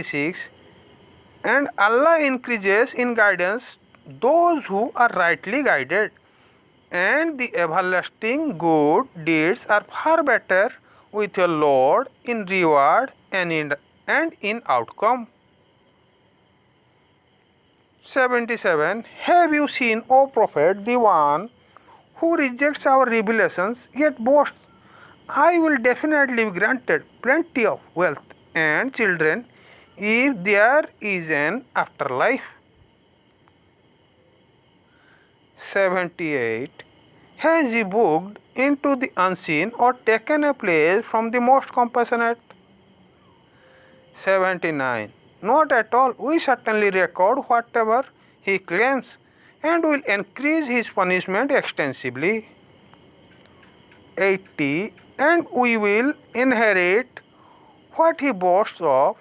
76. And Allah increases in guidance those who are rightly guided, and the everlasting good deeds are far better with your Lord in reward and in outcome. 77. Have you seen, O Prophet, the one who rejects our revelations yet boasts, I will definitely be granted plenty of wealth and children if there is an afterlife? 78. Has he booked into the unseen or taken a place from the most compassionate? 79. Not at all. We certainly record whatever he claims and will increase his punishment extensively. 80. And we will inherit what he boasts of,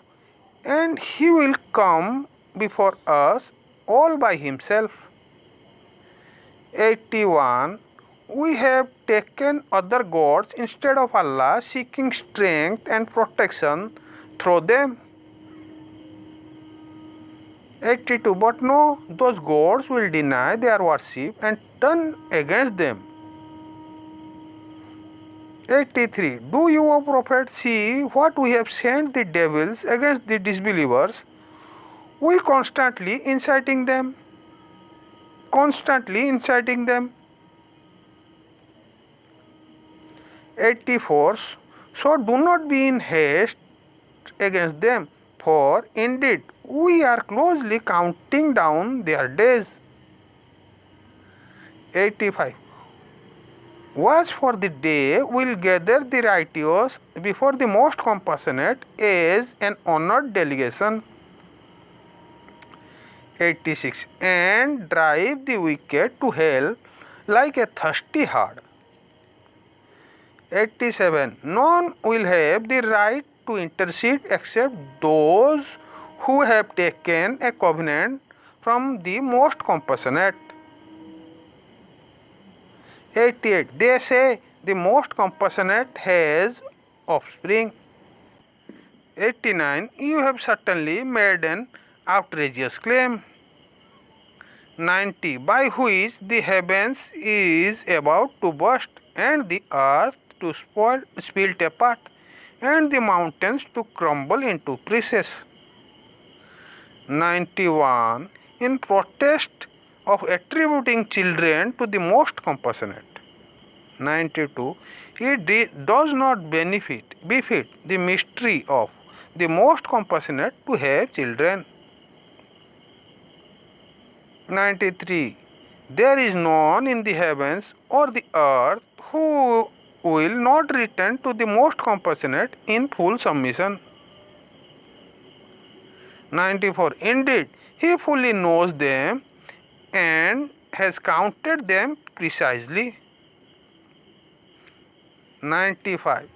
and he will come before us all by himself. 81. We have taken other gods instead of Allah, seeking strength and protection through them. 82. But no, those gods will deny their worship and turn against them. 83. Do you, O Prophet, see what we have sent the devils against the disbelievers? We constantly inciting them. 84. So do not be in haste against them, for indeed we are closely counting down their days. 85. Watch for the day will gather the righteous before the most compassionate as an honored delegation. 86. And drive the wicked to hell like a thirsty herd. 87. None will have the right to intercede except those who have taken a covenant from the most compassionate. 88. They say the most compassionate has offspring. 89. You have certainly made an outrageous claim. 90. By which the heavens is about to burst, and the earth to split apart, and the mountains to crumble into pieces. 91. In protest of attributing children to the most compassionate. 92. It does not befit the mystery of the most compassionate to have children. 93. There is none in the heavens or the earth who will not return to the most compassionate in full submission. 94. Indeed, he fully knows them and has counted them precisely. 95.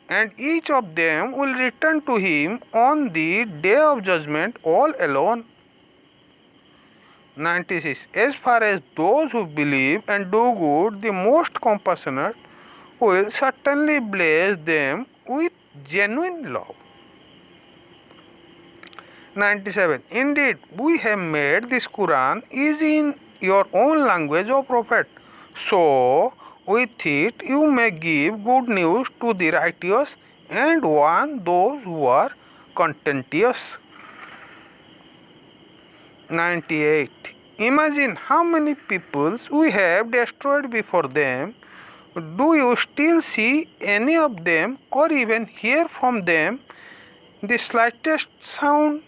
And each of them will return to him on the day of judgment all alone. 96. As far as those who believe and do good, the most compassionate will certainly bless them with genuine love. 97. Indeed, we have made this Quran easy in your own language, O Prophet. So, with it you may give good news to the righteous and warn those who are contentious. 98. Imagine how many peoples we have destroyed before them. Do you still see any of them or even hear from them the slightest sound?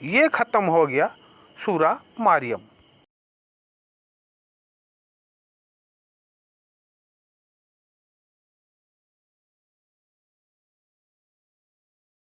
ये ख़त्म हो गया सूरा मारियम।